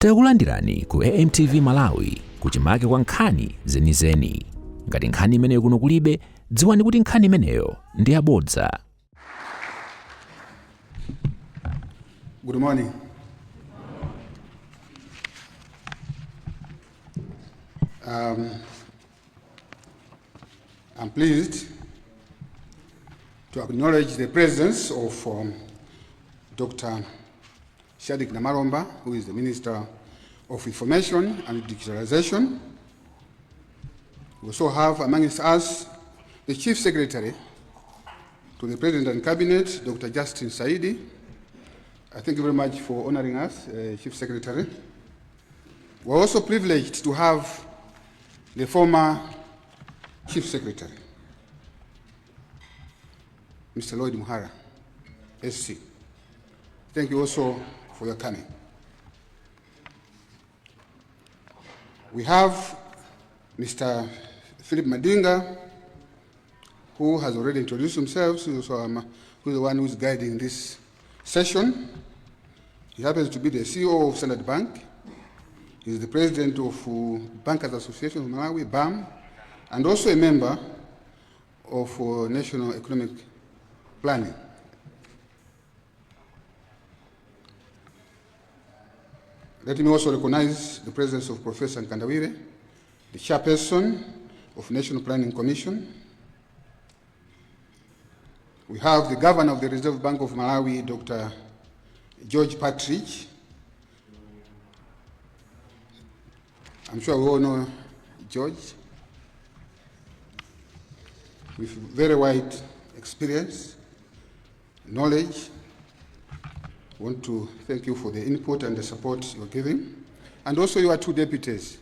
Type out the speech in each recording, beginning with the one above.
Takulandirani ku AMTV Malawi kuchimake kwa nkhani zenizeni. Ngati nkhani imeneyo kuno kulibe, dziwani kuti nkhani imeneyo ndi yabodza. Good morning. I'm pleased to acknowledge the presence of Dr. Shadik Namaromba, who is the Minister of Information and Digitalization. We also have amongst us the Chief Secretary to the President and Cabinet, Dr. Justin Saidi. Thank you very much for honoring us, Chief Secretary. We're also privileged to have the former Chief Secretary, Mr. Lloyd Muhara, SC. Thank you also for your coming. We have Mr. Philip Madinga, who has already introduced himself, who's the one who's guiding this session. He happens to be the CEO of Standard Bank. He's the president of Bankers Association of Malawi, BAM, and also a member of National Economic Planning. Let me also recognize the presence of Professor Nkandawire, the chairperson of National Planning Commission. We have the governor of the Reserve Bank of Malawi, Dr. George Patrick. I'm sure we all know George, with very wide experience, knowledge. I want to thank you for the input and the support you're giving. And also your two deputies,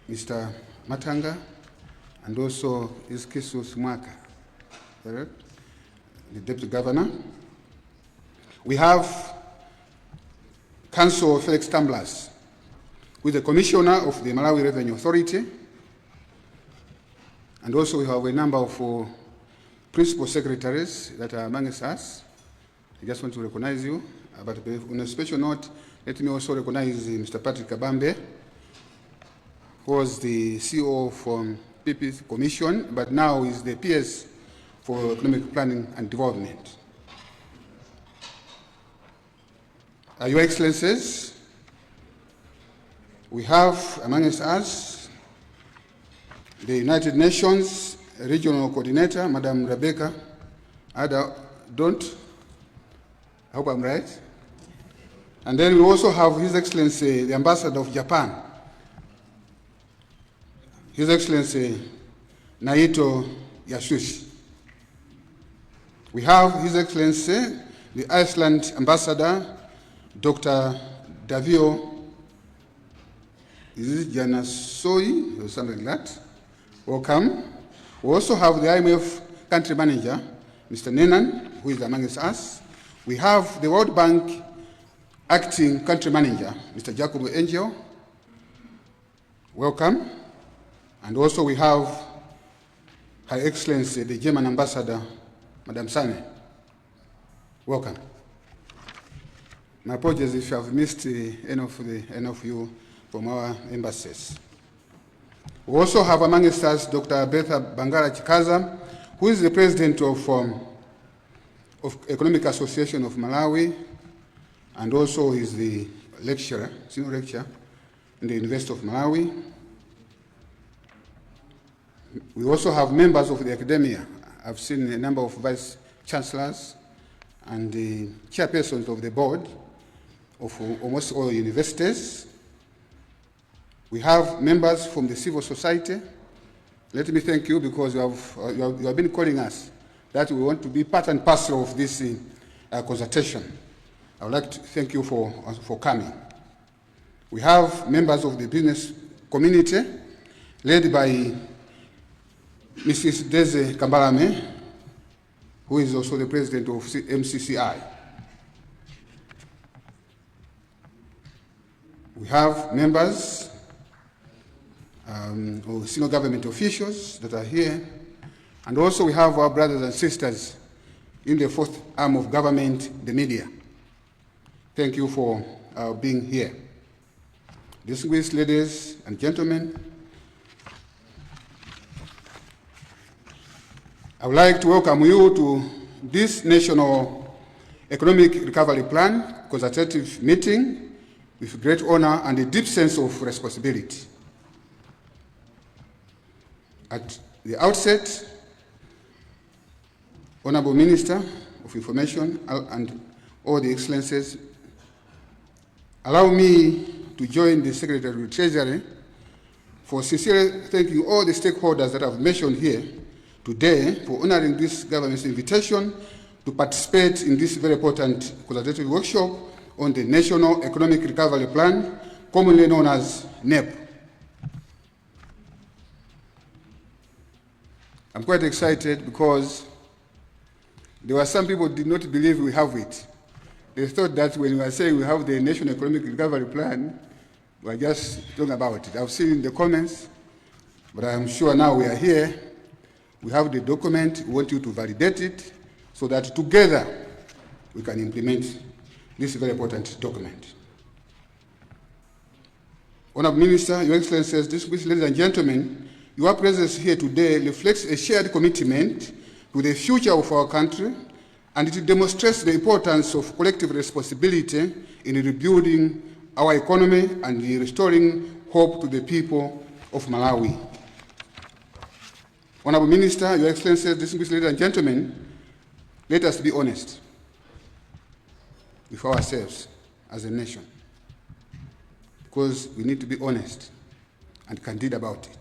Mr. Matanga and also Iskisu Smwaka, the Deputy Governor. We have Council Felix Tamblas, who is the Commissioner of the Malawi Revenue Authority. And also we have a number of principal secretaries that are amongst us. I just want to recognize you. But on a special note, let me also recognize Mr. Patrick Kabambe, who was the CEO of PP's Commission, but now is the PS for Economic Planning and Development. Your Excellencies, we have amongst us the United Nations Regional Coordinator, Madam Rebecca Ada Don't. I hope I'm right. And then we also have His Excellency, the Ambassador of Japan, His Excellency Naito Yasushi. We have His Excellency, the Iceland Ambassador, Dr. Davio, is it Janasoi or something like that? Welcome. We also have the IMF Country Manager, Mr. Nenan, who is amongst us. We have the World Bank Acting Country Manager, Mr. Jacob Angel. Welcome. And also we have Her Excellency, the German Ambassador, Madam Sane. Welcome. My apologies if you have missed any of you from our embassies. We also have amongst us Dr. Betha Bangara Chikaza, who is the president of Economic Association of Malawi, and also is the lecturer, senior lecturer in the University of Malawi. We also have members of the academia. I've seen a number of vice chancellors and the chairpersons of the board of almost all universities. We have members from the civil society. Let me thank you because you have been calling us that we want to be part and parcel of this consultation. I would like to thank you for coming. We have members of the business community led by Mrs. Deze Kambalame, who is also the president of MCCI. We have members or senior government officials that are here, and also we have our brothers and sisters in the fourth arm of government, the media. thank you for being here. Distinguished ladies and gentlemen, I would like to welcome you to this National Economic Recovery Plan consultative meeting with great honor and a deep sense of responsibility. At the outset, Honorable Minister of Information and all the excellencies, allow me to join the Secretary of the Treasury for sincerely thanking all the stakeholders that I've mentioned here today for honoring this government's invitation to participate in this very important consultative workshop on the National Economic Recovery Plan, commonly known as Nerp. I'm quite excited because there were some people who did not believe we have it. They thought that when we were saying we have the National Economic Recovery Plan, we are just talking about it. I've seen in the comments, but I'm sure now we are here. We have the document. We want you to validate it so that together we can implement this very important document. Honorable Minister, Your Excellencies, distinguished ladies and gentlemen, your presence here today reflects a shared commitment to the future of our country, and it demonstrates the importance of collective responsibility in rebuilding our economy and restoring hope to the people of Malawi. Honorable Minister, Your Excellencies, distinguished ladies and gentlemen, let us be honest with ourselves as a nation, because we need to be honest and candid about it.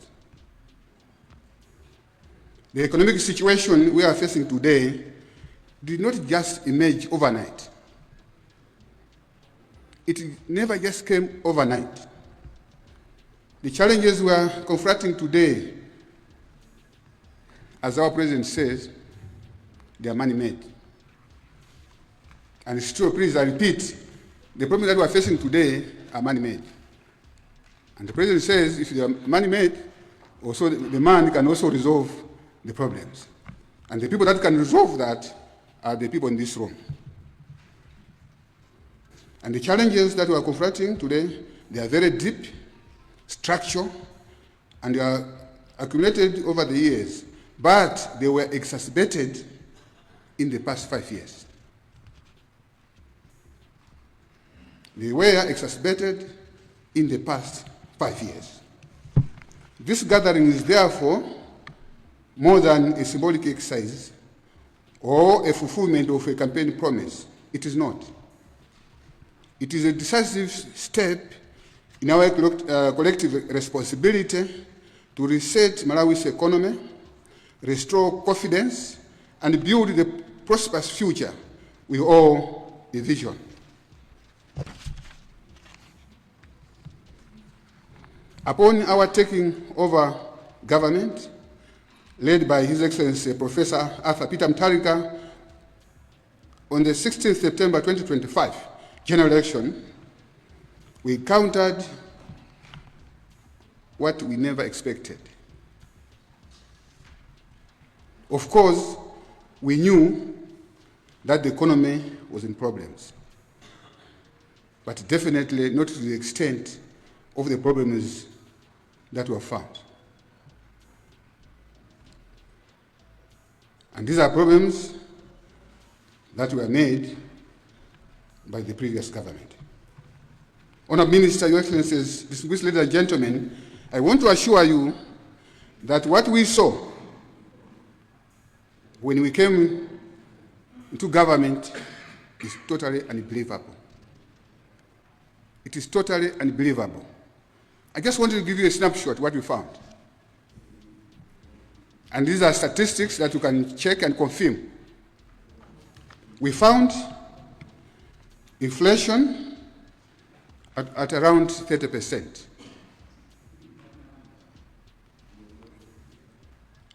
The economic situation we are facing today did not just emerge overnight. It never just came overnight. The challenges we are confronting today, as our president says, they are man-made. And it's true, please, I repeat, the problems that we are facing today are man-made. And the president says if they are man-made, also the man can also resolve the problems. And the people that can resolve that are the people in this room. And the challenges that we are confronting today, they are very deep, structural, and they are accumulated over the years, but they were exacerbated in the past 5 years. They were exacerbated in the past 5 years. This gathering is therefore more than a symbolic exercise or a fulfillment of a campaign promise. It is not. It is a decisive step in our collective responsibility to reset Malawi's economy, restore confidence, and build the prosperous future we all envision. Upon our taking over government, led by His Excellency Professor Arthur Peter Mutharika, on the 16th September 2025 general election, we encountered what we never expected. Of course, we knew that the economy was in problems, but definitely not to the extent of the problems that were found. And these are problems that were made by the previous government. Honorable Minister, Your Excellencies, distinguished ladies and gentlemen, I want to assure you that what we saw when we came into government is totally unbelievable. It is totally unbelievable. I just wanted to give you a snapshot of what we found. And these are statistics that you can check and confirm. We found inflation at around 30%.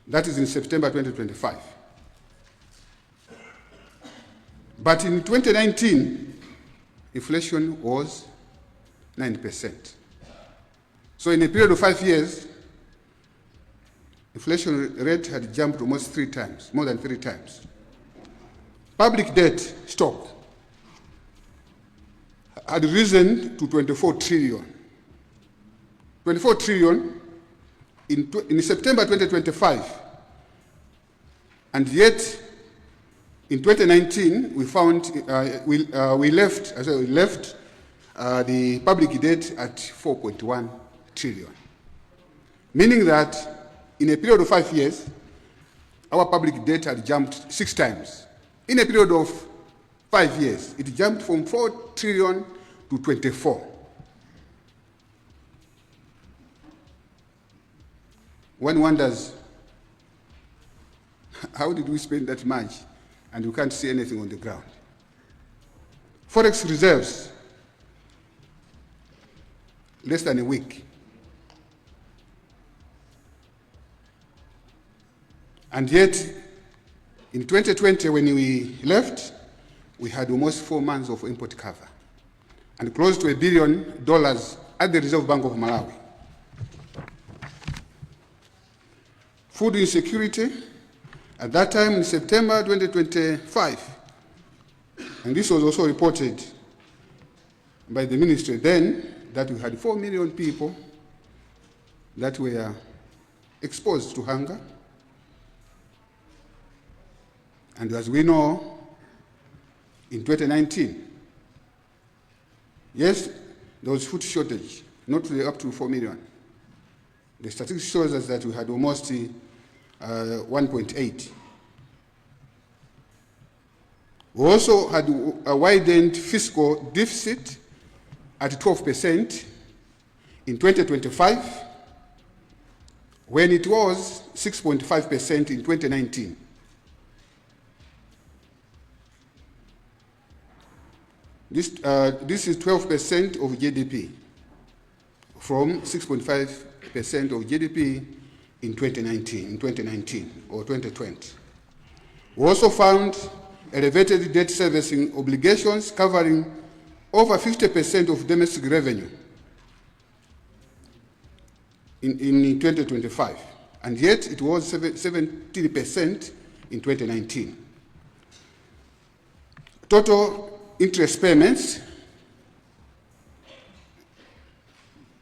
That is in September 2025. But in 2019, inflation was 9%. So in a period of 5 years, inflation rate had jumped almost 3 times, more than 3 times. Public debt stock had risen to 24 trillion. 24 trillion in September 2025. And yet, in 2019, we found we left the public debt at 4.1 trillion, meaning that in a period of 5 years, our public debt had jumped 6 times. In a period of 5 years, it jumped from 4 trillion to 24. One wonders, how did we spend that much and we can't see anything on the ground? Forex reserves, less than a week. And yet, in 2020, when we left, we had almost 4 months of import cover and close to $1 billion at the Reserve Bank of Malawi. Food insecurity, at that time in September 2025, and this was also reported by the ministry then, that we had 4 million people that were exposed to hunger. And as we know, in 2019, yes, there was food shortage, not up to 4 million. The statistics shows us that we had almost 1.8. We also had a widened fiscal deficit at 12% in 2025, when it was 6.5% in 2019. This is 12% of GDP, from 6.5% of GDP in 2019 or 2020. We also found elevated debt servicing obligations covering over 50% of domestic revenue in 2025, and yet it was 17% in 2019. Total interest payments,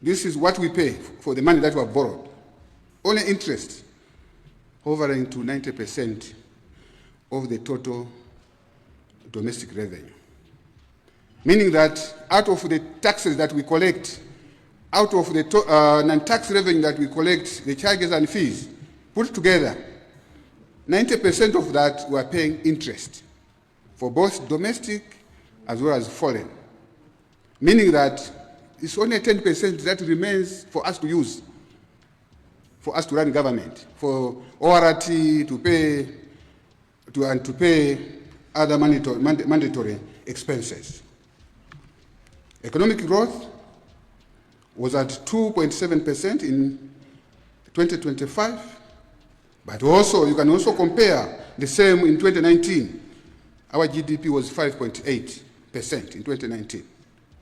this is what we pay for the money that we have borrowed. Only interest, hovering to 90% of the total domestic revenue. Meaning that out of the taxes that we collect, out of the non-tax revenue that we collect, the charges and fees, put together, 90% of that we are paying interest for both domestic as well as foreign. Meaning that it's only 10% that remains for us to use, for us to run government, for ORT to pay, and to pay other mandatory expenses. Economic growth was at 2.7% in 2025, but also you can also compare the same in 2019. Our GDP was 5.8% in 2019,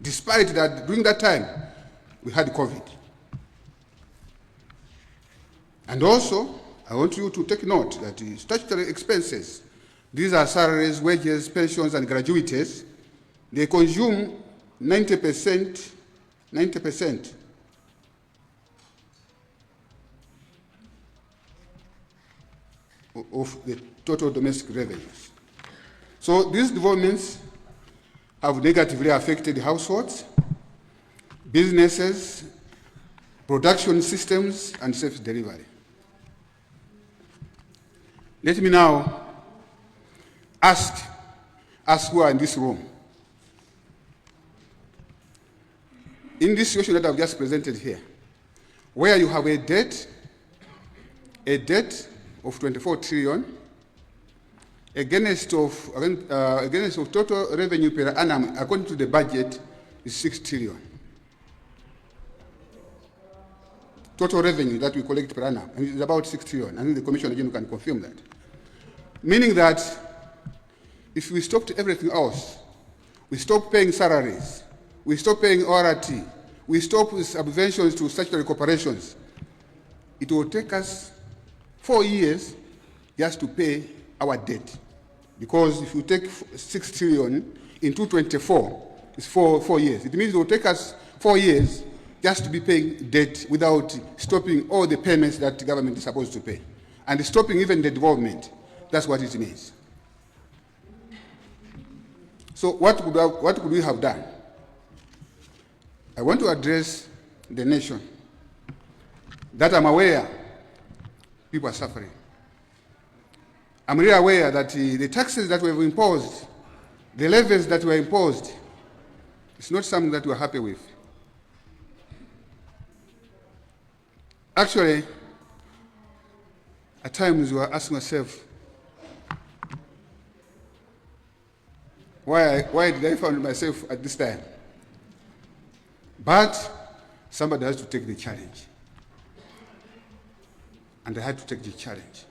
despite that during that time we had COVID. And also, I want you to take note that the statutory expenses, these are salaries, wages, pensions, and gratuities, they consume 90% of the total domestic revenues. So these developments have negatively affected households, businesses, production systems, and service delivery. Let me now ask us who are in this room, in this situation that I've just presented here, where you have a debt of 24 trillion, against of total revenue per annum, according to the budget, is 6 trillion. Total revenue that we collect per annum, and it's about 6 trillion. I think the Commission again can confirm that. Meaning that if we stopped everything else, we stop paying salaries, we stop paying ORT, we stop with subventions to statutory corporations, it will take us 4 years just to pay our debt. Because if you take 6 trillion into 24, is 4 years. It means it will take us 4 years just to be paying debt without stopping all the payments that the government is supposed to pay. And stopping even the development. That's what it means. So what could we have done? I want to address the nation that I'm aware people are suffering. I'm really aware that the taxes that we have imposed, the levies that were imposed, it's not something that we're happy with. Actually, at times we are asking ourselves, why did I find myself at this time? But somebody has to take the challenge. And I had to take the challenge.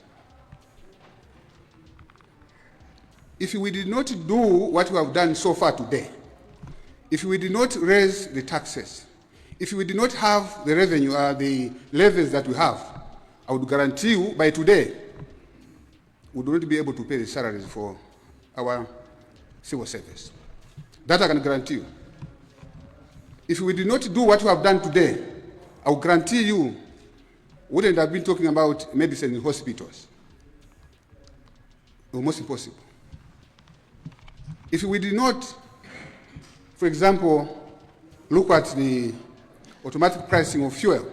If we did not do what we have done so far today, if we did not raise the taxes, if we did not have the revenue, the levies that we have, I would guarantee you by today, we would not be able to pay the salaries for our civil service. That I can guarantee you. If we did not do what we have done today, I will guarantee you, we wouldn't have been talking about medicine in hospitals. Almost impossible. If we did not, for example, look at the automatic pricing of fuel,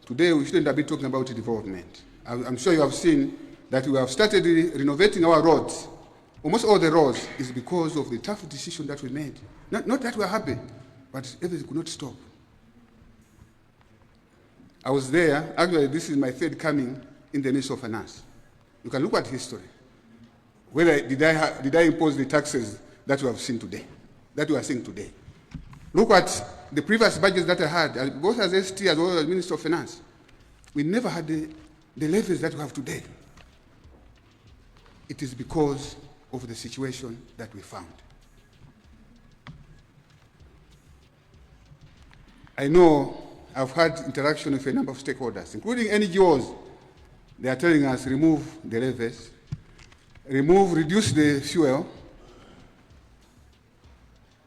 today we shouldn't have been talking about development. I'm sure you have seen that we have started renovating our roads. Almost all the roads is because of the tough decision that we made. Not that we're happy, but everything could not stop. I was there. Actually, this is my third coming in the Ministry of Finance. You can look at history. Whether did I impose the taxes that we have seen today, that we are seeing today. Look at the previous budgets that I had, both as ST as well as Minister of Finance. We never had the levies that we have today. It is because of the situation that we found. I know I've had interaction with a number of stakeholders, including NGOs. They are telling us remove the levies, reduce the fuel.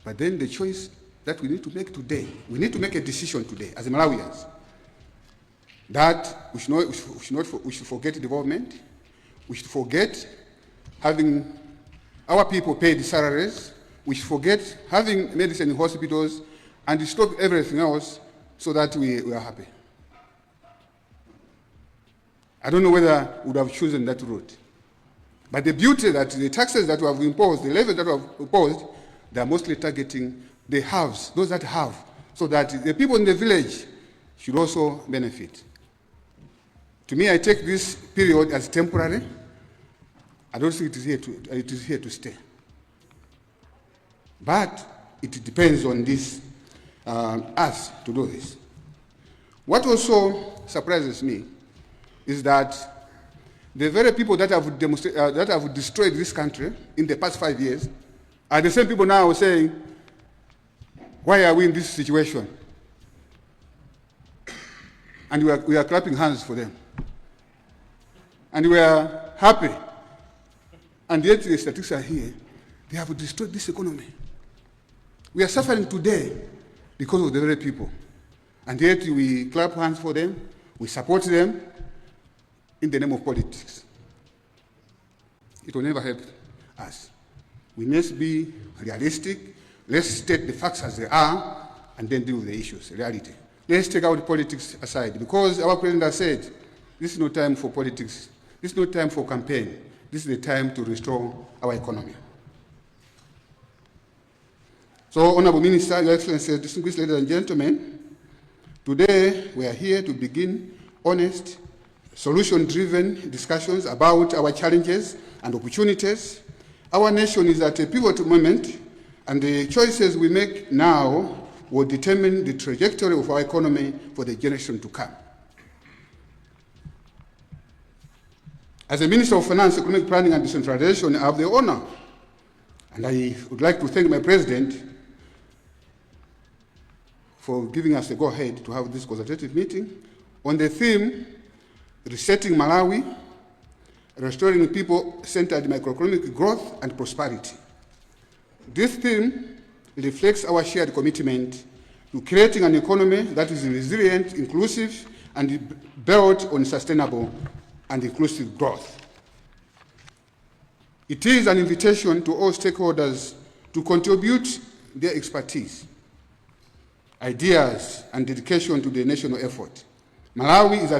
But then the choice that we need to make today, we need to make a decision today as Malawians that we should forget development, we should forget having our people paid salaries, we should forget having medicine in hospitals, and stop everything else so that we are happy. I don't know whether we would have chosen that route. But the beauty that the taxes that we have imposed, the levies that we have imposed, they are mostly targeting the haves, those that have, so that the people in the village should also benefit. To me, I take this period as temporary. I don't think it is here to stay. But it depends on this, us to do this. What also surprises me is that the very people that have destroyed this country in the past 5 years are the same people now saying, why are we in this situation? And we are clapping hands for them. And we are happy. And yet the statistics are here. They have destroyed this economy. We are suffering today because of the very people. And yet we clap hands for them, we support them in the name of politics. It will never help us. We must be realistic. Let's state the facts as they are and then deal with the issues, reality. Let's take out politics aside, because our president has said, this is no time for politics. This is no time for campaign. This is the time to restore our economy. So, Honorable Minister, Your Excellency, distinguished ladies and gentlemen, today we are here to begin honest, solution-driven discussions about our challenges and opportunities. Our nation is at a pivotal moment, and the choices we make now will determine the trajectory of our economy for the generation to come. As a Minister of Finance, Economic Planning and Decentralization, I have the honor, and I would like to thank my President for giving us the go-ahead to have this consultative meeting on the theme, Resetting Malawi, Restoring People-Centered Macroeconomic Growth and Prosperity. This theme reflects our shared commitment to creating an economy that is resilient, inclusive, and built on sustainable and inclusive growth. It is an invitation to all stakeholders to contribute their expertise, ideas, and dedication to the national effort. Malawi is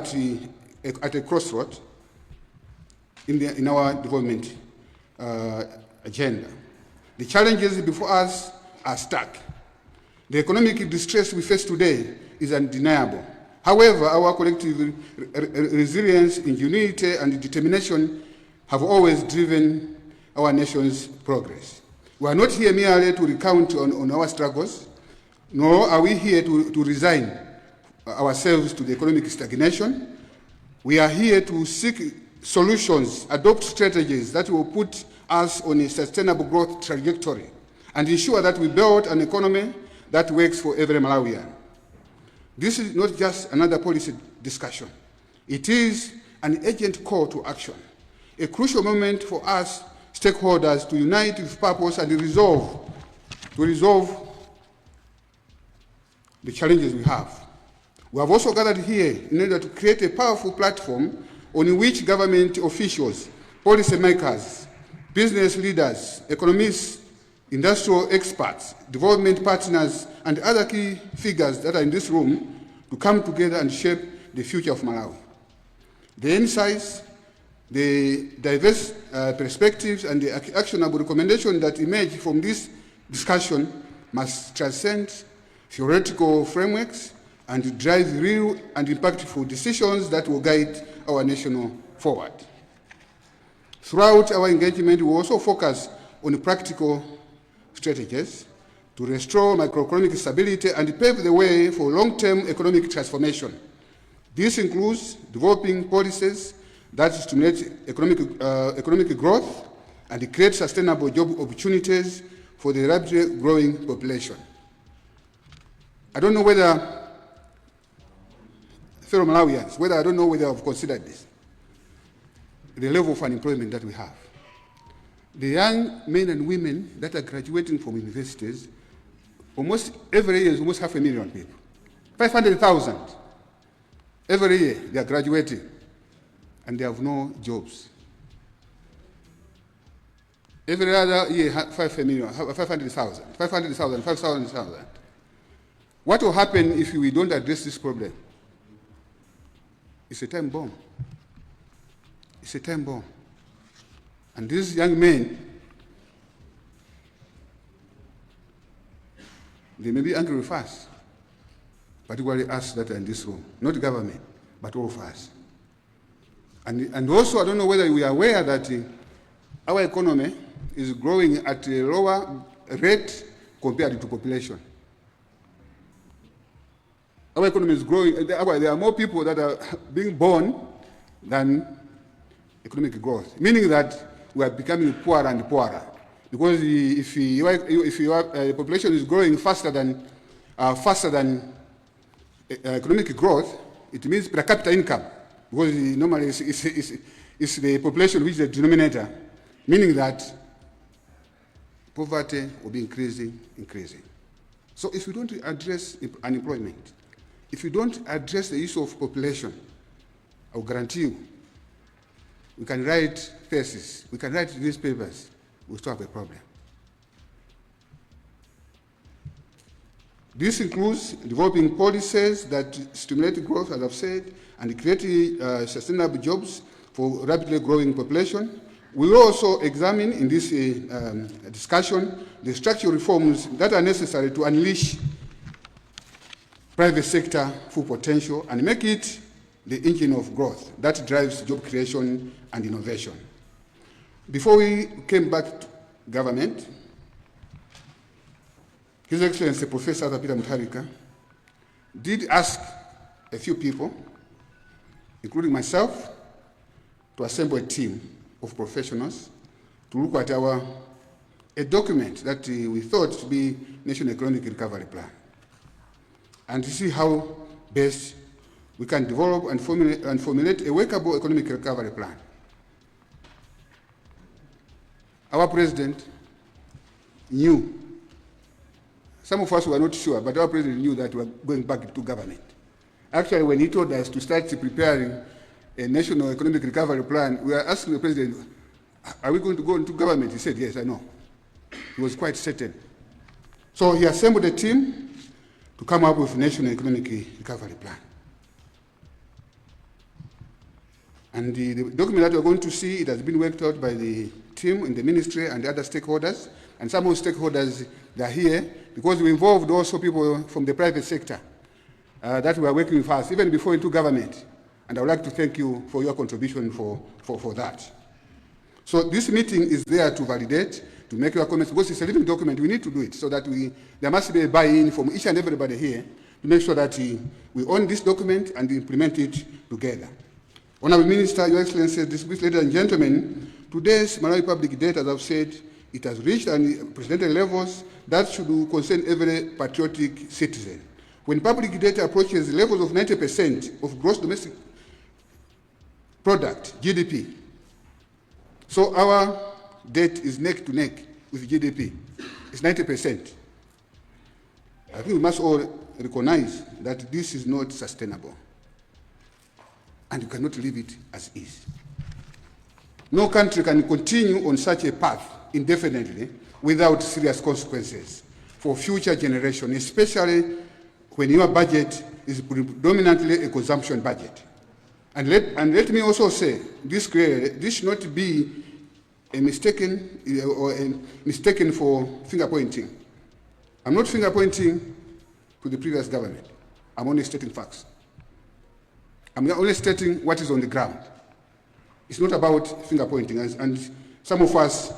at a crossroad in our development agenda. The challenges before us are stark. The economic distress we face today is undeniable. However, our collective resilience, ingenuity, and determination have always driven our nation's progress. We are not here merely to recount on our struggles, nor are we here to resign ourselves to the economic stagnation. We are here to seek solutions, adopt strategies that will put us on a sustainable growth trajectory and ensure that we build an economy that works for every Malawian. This is not just another policy discussion. It is an urgent call to action, a crucial moment for us stakeholders to unite with purpose and resolve the challenges we have. We have also gathered here in order to create a powerful platform on which government officials, policymakers, business leaders, economists, industrial experts, development partners, and other key figures that are in this room to come together and shape the future of Malawi. The insights, the diverse perspectives, and the actionable recommendations that emerge from this discussion must transcend theoretical frameworks and drive real and impactful decisions that will guide our nation forward. Throughout our engagement, we also focus on practical strategies to restore macroeconomic stability and pave the way for long-term economic transformation. This includes developing policies that stimulate economic growth and create sustainable job opportunities for the rapidly growing population. I don't know whether, fellow Malawians, I don't know whether I've considered this, the level of unemployment that we have. The young men and women that are graduating from universities, almost every year is almost 500,000 people. 500,000 every year they are graduating and they have no jobs. Every other year, 500,000. What will happen if we don't address this problem? It's a time bomb. It's a time bomb. And these young men, they may be angry with us, particularly us that are in this room, not government, but all of us. And also, I don't know whether we are aware that our economy is growing at a lower rate compared to population. Our economy is growing. There are more people that are being born than economic growth, meaning that we are becoming poorer and poorer. Because if your population is growing faster than economic growth, it means per capita income. Because normally it's the population which is the denominator, meaning that poverty will be increasing. So if we don't address unemployment, if we don't address the issue of population, I will guarantee you, we can write theses, we can write newspapers, we still have a problem. This includes developing policies that stimulate growth, as I've said, and creating sustainable jobs for rapidly growing population. We will also examine in this discussion the structural reforms that are necessary to unleash private sector full potential and make it the engine of growth that drives job creation and innovation. Before we came back to government, His Excellency Professor Mwanamvekha did ask a few people, including myself, to assemble a team of professionals to look at a document that we thought to be National Economic Recovery Plan, and to see how best we can develop and formulate a workable economic recovery plan. Our president knew some of us were not sure, but our president knew that we were going back to government. Actually, when he told us to start preparing a national economic recovery plan, we were asking the president, are we going to go into government? He said, yes, I know. He was quite certain. So he assembled a team to come up with a national economic recovery plan. And the document that we're going to see, it has been worked out by the team in the ministry and the other stakeholders. And some of the stakeholders, they are here because we involved also people from the private sector that were working with us, even before into government. And I would like to thank you for your contribution for that. So this meeting is there to validate, to make your comments, because it's a living document. We need to do it so that there must be a buy-in from each and everybody here to make sure that we own this document and implement it together. Honorable Minister, Your Excellency, distinguished ladies and gentlemen, today's Malawi public debt, as I've said, it has reached unprecedented levels that should concern every patriotic citizen. When public debt approaches levels of 90% of gross domestic product, GDP, so our debt is neck to neck with GDP. It's 90%. I think we must all recognize that this is not sustainable. And you cannot leave it as is. No country can continue on such a path indefinitely without serious consequences for future generations, especially when your budget is predominantly a consumption budget. And let me also say this clearly, this should not be a mistaken for finger pointing. I'm not finger pointing to the previous government. I'm only stating facts. I'm only stating what is on the ground. It's not about finger pointing. And some of us,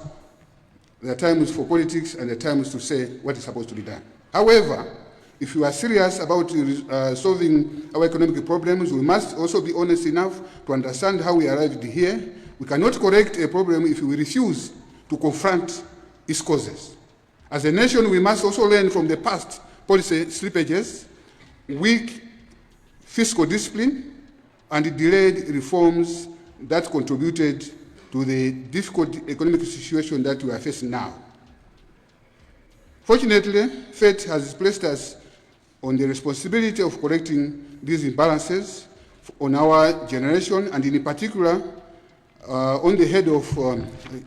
there are times for politics and there are times to say what is supposed to be done. However, if you are serious about solving our economic problems, we must also be honest enough to understand how we arrived here. We cannot correct a problem if we refuse to confront its causes. As a nation, we must also learn from the past policy slippages, weak fiscal discipline, and delayed reforms that contributed to the difficult economic situation that we are facing now. Fortunately, fate has placed us on the responsibility of correcting these imbalances on our generation, and in particular, on the head of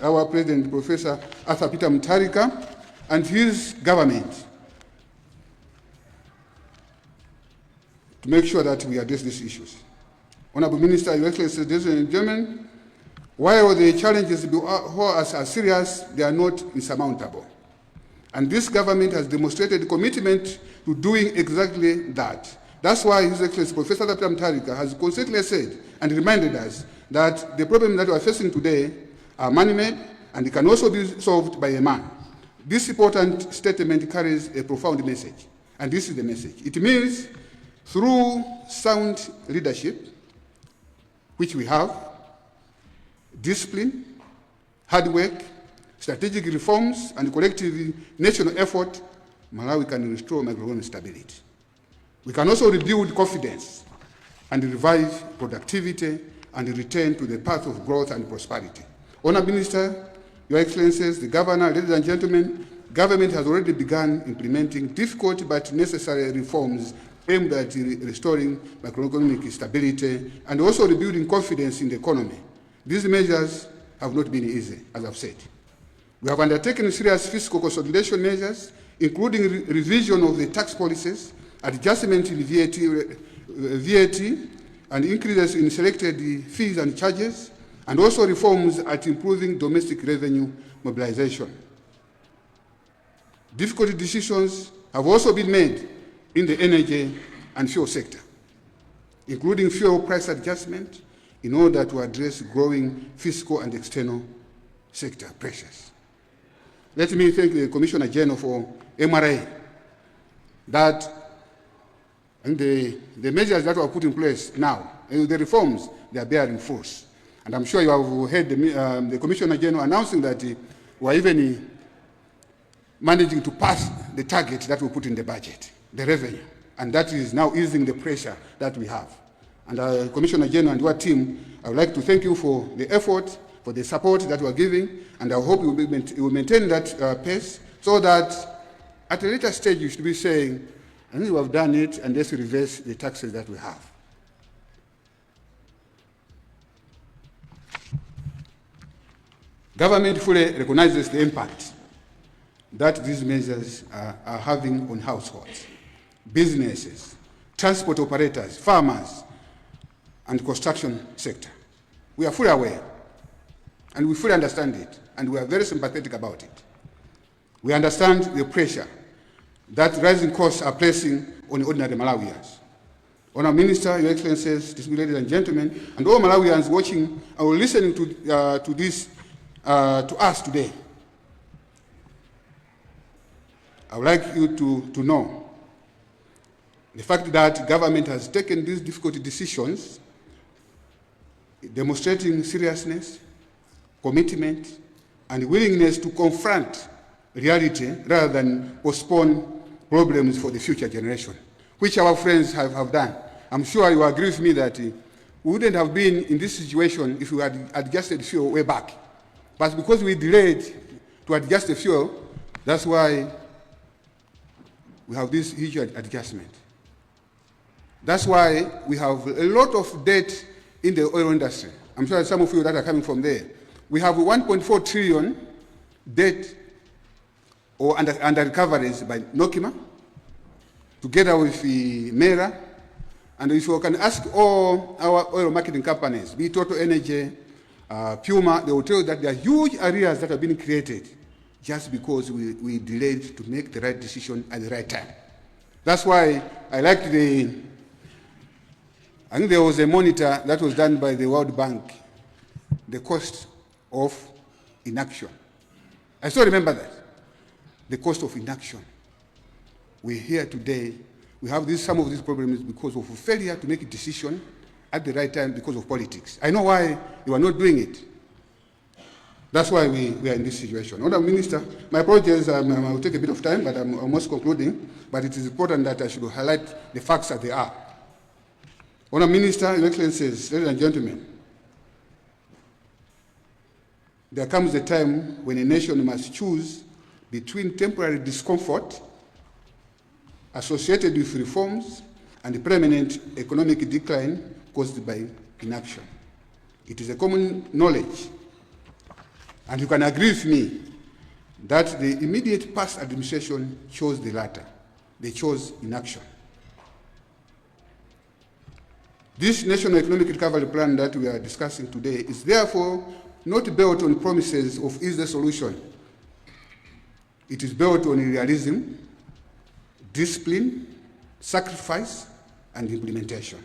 our President, Professor Arthur Peter Mutharika, and his government, to make sure that we address these issues. Honorable Minister, Your Excellency, ladies and gentlemen, while the challenges before us are serious, they are not insurmountable. And this government has demonstrated commitment to doing exactly that. That's why His Excellency Professor Peter Mutharika has consistently said and reminded us that the problems that we are facing today are man-made and it can also be solved by a man. This important statement carries a profound message, and this is the message. It means through sound leadership, which we have, discipline, hard work, strategic reforms, and collective national effort, Malawi can restore macroeconomic stability. We can also rebuild confidence and revive productivity and return to the path of growth and prosperity. Honourable Minister, Your Excellencies, the Governor, ladies and gentlemen, government has already begun implementing difficult but necessary reforms aimed at restoring macroeconomic stability and also rebuilding confidence in the economy. These measures have not been easy, as I've said. We have undertaken serious fiscal consolidation measures, including revision of the tax policies, adjustment in VAT, and increases in selected fees and charges, and also reforms at improving domestic revenue mobilization. Difficult decisions have also been made in the energy and fuel sector, including fuel price adjustment in order to address growing fiscal and external sector pressures. Let me thank the Commissioner General for MRA that and the measures that were put in place now, the reforms, they are bearing force. And I'm sure you have heard the Commissioner General announcing that we are even managing to pass the target that we put in the budget, the revenue. And that is now easing the pressure that we have. And Commissioner General and your team, I would like to thank you for the effort, for the support that we are giving, and I hope you will maintain that pace so that At a later stage, you should be saying, I think we have done it, and let's reverse the taxes that we have. Government fully recognizes the impact that these measures are having on households, businesses, transport operators, farmers, and construction sector. We are fully aware, and we fully understand it, and we are very sympathetic about it. We understand the pressure that rising costs are placing on ordinary Malawians. Honourable Minister, Your Excellencies, distinguished ladies and gentlemen, and all Malawians watching or listening to us today, I would like you to know the fact that government has taken these difficult decisions, demonstrating seriousness, commitment, and willingness to confront reality rather than postpone problems for the future generation, which our friends have done. I'm sure you agree with me that we wouldn't have been in this situation if we had adjusted fuel way back. But because we delayed to adjust the fuel, that's why we have this huge adjustment. That's why we have a lot of debt in the oil industry. I'm sure some of you that are coming from there. We have 1.4 trillion debt or under recoveries by Nokima, together with the Mera. And if you can ask all our oil marketing companies, be Total Energy, Puma, they will tell you that there are huge areas that have been created just because we delayed to make the right decision at the right time. That's why I like I think there was a monitor that was done by the World Bank, the cost of inaction. I still remember that, the cost of inaction. We're here today, we have some of these problems because of failure to make a decision at the right time because of politics. I know why you are not doing it. That's why we are in this situation. Honourable Minister, my apologies, I will take a bit of time, but I'm almost concluding, but it is important that I should highlight the facts as they are. Honourable Minister, Your Excellencies, ladies and gentlemen, there comes a time when a nation must choose between temporary discomfort associated with reforms and permanent economic decline caused by inaction. It is a common knowledge, and you can agree with me, that the immediate past administration chose the latter. They chose inaction. This National Economic Recovery Plan that we are discussing today is therefore not built on promises of easy solution. It is built on realism, discipline, sacrifice, and implementation.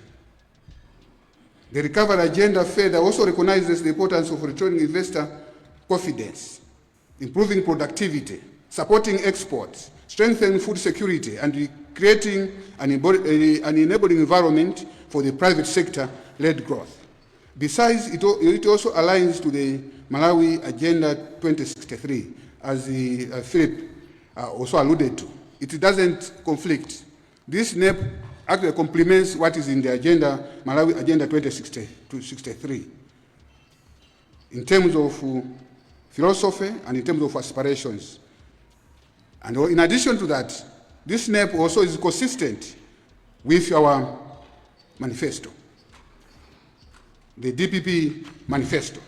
The recovery agenda further also recognizes the importance of returning investor confidence, improving productivity, supporting exports, strengthening food security, and creating an enabling environment for the private sector-led growth. Besides, it also aligns to the Malawi Agenda 2063, as Philip also alluded to. It doesn't conflict. This Nerp actually complements what is in the agenda, Malawi Agenda 2063, in terms of philosophy and in terms of aspirations. And in addition to that, this Nerp also is consistent with our manifesto, the DPP manifesto,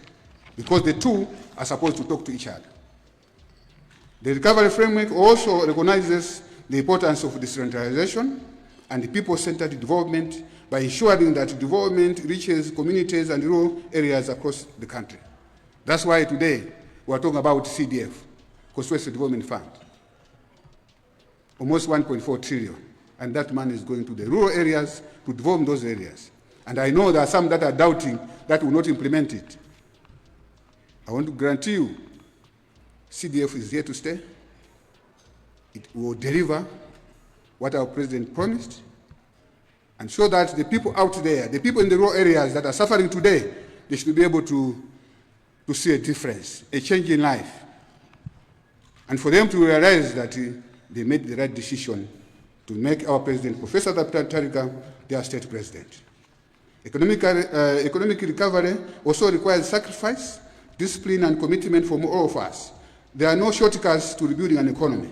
because the two are supposed to talk to each other. The recovery framework also recognizes the importance of decentralization and people-centered development by ensuring that development reaches communities and rural areas across the country. That's why today we are talking about CDF, Constituency Development Fund, almost 1.4 trillion, and that money is going to the rural areas to develop those areas. And I know there are some that are doubting that will not implement it. I want to guarantee you, CDF is here to stay. It will deliver what our president promised, and so that the people out there, the people in the rural areas that are suffering today, they should be able to see a difference, a change in life. And for them to realize that they made the right decision to make our president, Professor Tarika, their state president. Economic recovery also requires sacrifice, discipline, and commitment from all of us. There are no shortcuts to rebuilding an economy.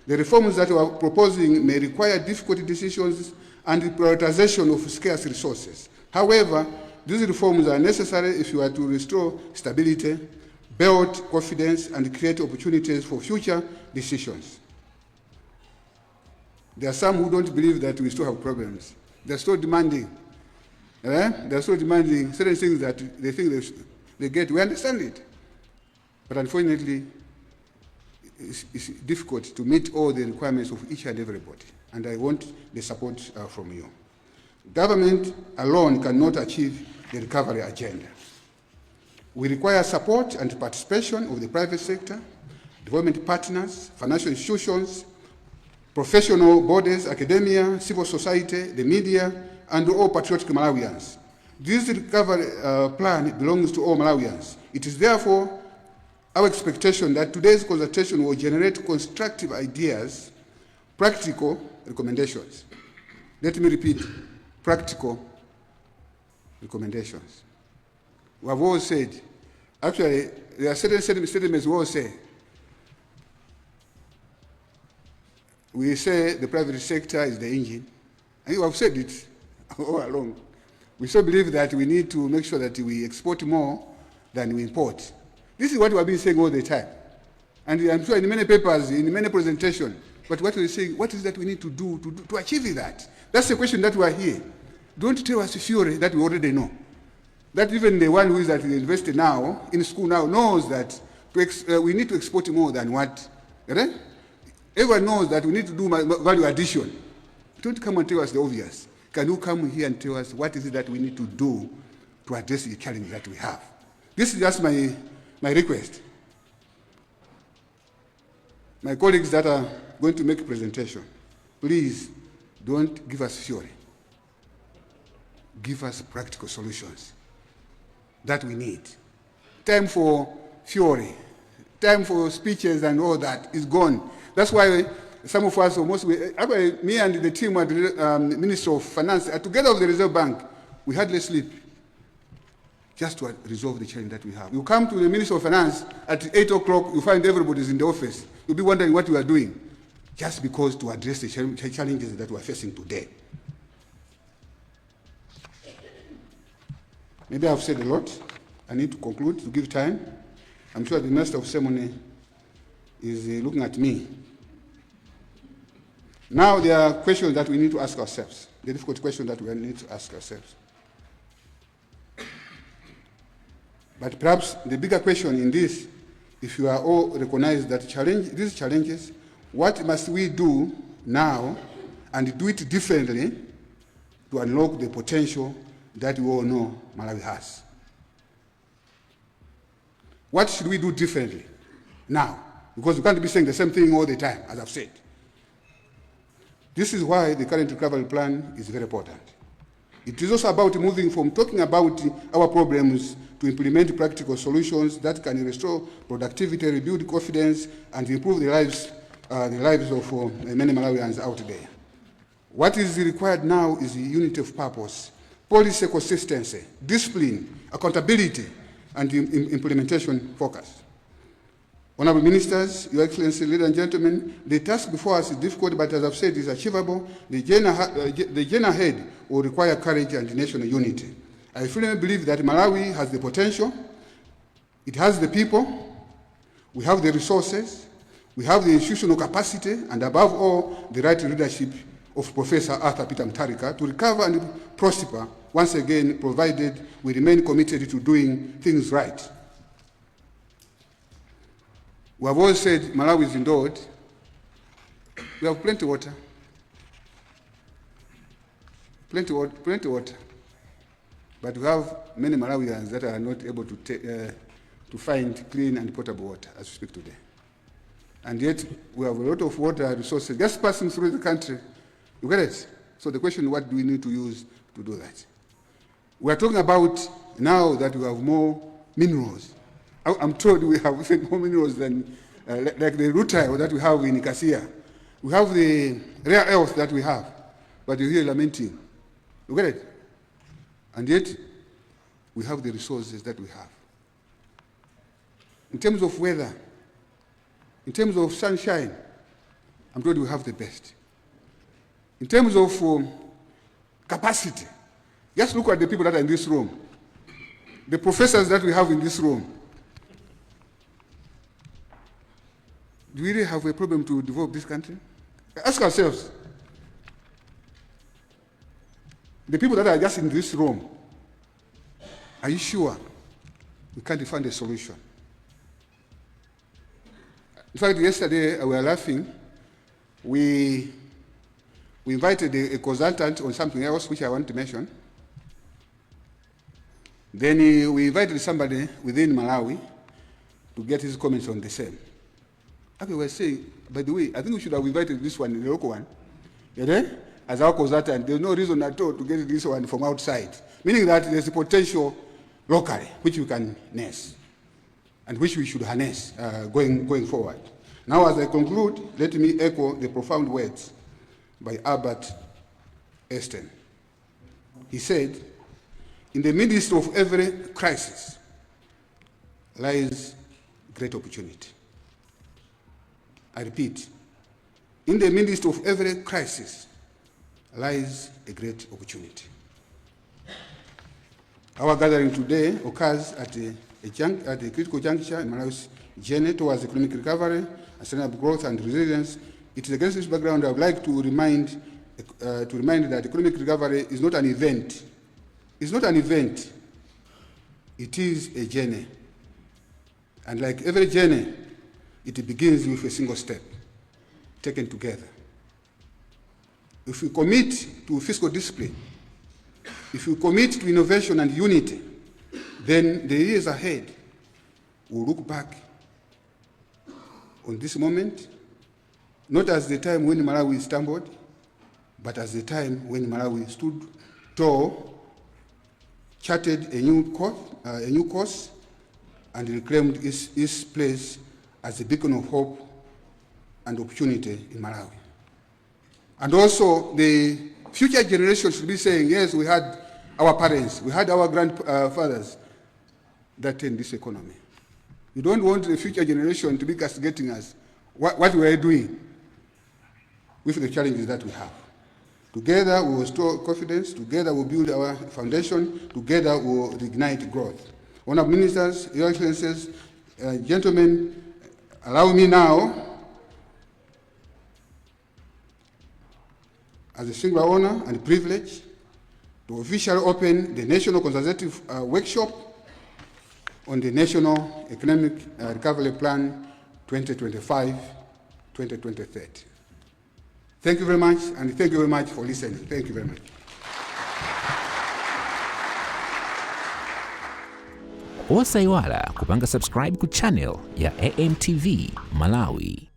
The reforms that we are proposing may require difficult decisions and prioritization of scarce resources. However, these reforms are necessary if you are to restore stability, build confidence, and create opportunities for future decisions. There are some who don't believe that we still have problems. They're still demanding. They're still demanding certain things that they think they get. We understand it. But unfortunately, it's difficult to meet all the requirements of each and everybody. And I want the support from you. Government alone cannot achieve the recovery agenda. We require support and participation of the private sector, development partners, financial institutions, professional bodies, academia, civil society, the media, and all patriotic Malawians. This recovery plan belongs to all Malawians. It is therefore our expectation that today's consultation will generate constructive ideas, practical recommendations. Let me repeat, practical recommendations. We have always said, actually, there are certain statements we always say. We say the private sector is the engine, and you have said it all along. We still believe that we need to make sure that we export more than we import. This is what we have been saying all the time. And I'm sure in many papers, in many presentations, but what we're saying, what is that we need to do to achieve that? That's the question that we are here. Don't tell us theory that we already know. That even the one who is at the university now, in school now, knows that we need to export more than what, right? Everyone knows that we need to do value addition. Don't come and tell us the obvious. Can you come here and tell us what is it that we need to do to address the challenge that we have? This is just my request. My colleagues that are going to make a presentation, please don't give us theory. Give us practical solutions that we need. Time for theory, time for speeches and all that is gone. That's why some of us almost, me and the team at the Ministry of Finance, together with the Reserve Bank, we hardly sleep just to resolve the challenge that we have. You come to the Ministry of Finance at 8 o'clock, you find everybody's in the office. You'll be wondering what you are doing, just because to address the challenges that we are facing today. Maybe I've said a lot. I need to conclude to give time. I'm sure the Master of Ceremony is looking at me. Now there are questions that we need to ask ourselves, the difficult questions that we need to ask ourselves. But perhaps the bigger question in this, if you are all recognize that these challenges, what must we do now and do it differently to unlock the potential that we all know Malawi has? What should we do differently now? Because we can't be saying the same thing all the time, as I've said. This is why the current recovery plan is very important. It is also about moving from talking about our problems to implement practical solutions that can restore productivity, rebuild confidence, and improve the lives of many Malawians out there. What is required now is unity of purpose, policy consistency, discipline, accountability, and implementation focus. Honorable Ministers, Your Excellency, ladies and gentlemen, the task before us is difficult, but as I've said, is achievable. The journey ahead will require courage and national unity. I firmly believe that Malawi has the potential, it has the people, we have the resources, we have the institutional capacity, and above all, the right leadership of Professor Arthur Peter Mutharika to recover and prosper once again, provided we remain committed to doing things right. We have always said Malawi is endowed. We have plenty of water. Plenty of water. But we have many Malawians that are not able to find clean and potable water as we speak today. And yet, we have a lot of water resources just passing through the country. You get it? So the question, what do we need to use to do that? We are talking about now that we have more minerals. I'm told we have even more minerals than like the rutile that we have in Cassia. We have the rare earth that we have, but you're here lamenting. You get it? And yet, we have the resources that we have. In terms of weather, in terms of sunshine, I'm told we have the best. In terms of capacity, just look at the people that are in this room, the professors that we have in this room. Do we really have a problem to develop this country? Ask ourselves. The people that are just in this room, are you sure we can't find a solution? In fact, yesterday we were laughing. We invited a consultant on something else, which I want to mention. Then we invited somebody within Malawi to get his comments on the same. Okay, we were saying, by the way, I think we should have invited this one, the local one, as our consultant. There's no reason at all to get this one from outside, meaning that there's a potential locally which we can nurse and which we should harness going forward. Now, as I conclude, let me echo the profound words by Albert Einstein. He said, in the midst of every crisis lies great opportunity. I repeat, in the midst of every crisis lies a great opportunity. Our gathering today occurs at a critical juncture in Malawi's journey towards economic recovery, sustainable growth and resilience. It is against this background I would like to remind that economic recovery is not an event. It's not an event. It is a journey. And like every journey, it begins with a single step, taken together. If we commit to fiscal discipline, if we commit to innovation and unity, then the years ahead will look back on this moment, not as the time when Malawi stumbled, but as the time when Malawi stood tall, charted a new course, and reclaimed its place as a beacon of hope and opportunity in Malawi. And also, the future generations should be saying, yes, we had our parents, we had our grandfathers that turned this economy. You don't want the future generation to be castigating us what we are doing with the challenges that we have. Together, we will restore confidence. Together, we will build our foundation. Together, we will reignite growth. Honourable Ministers, Your Excellencies, gentlemen, allow me now, as a singular honor and privilege, to officially open the National Consultative Workshop on the National Economic Recovery Plan 2025-2030. Thank you very much, and thank you very much for listening. Thank you very much. Osaiwala kupanga subscribe ku channel ya AMTV Malawi.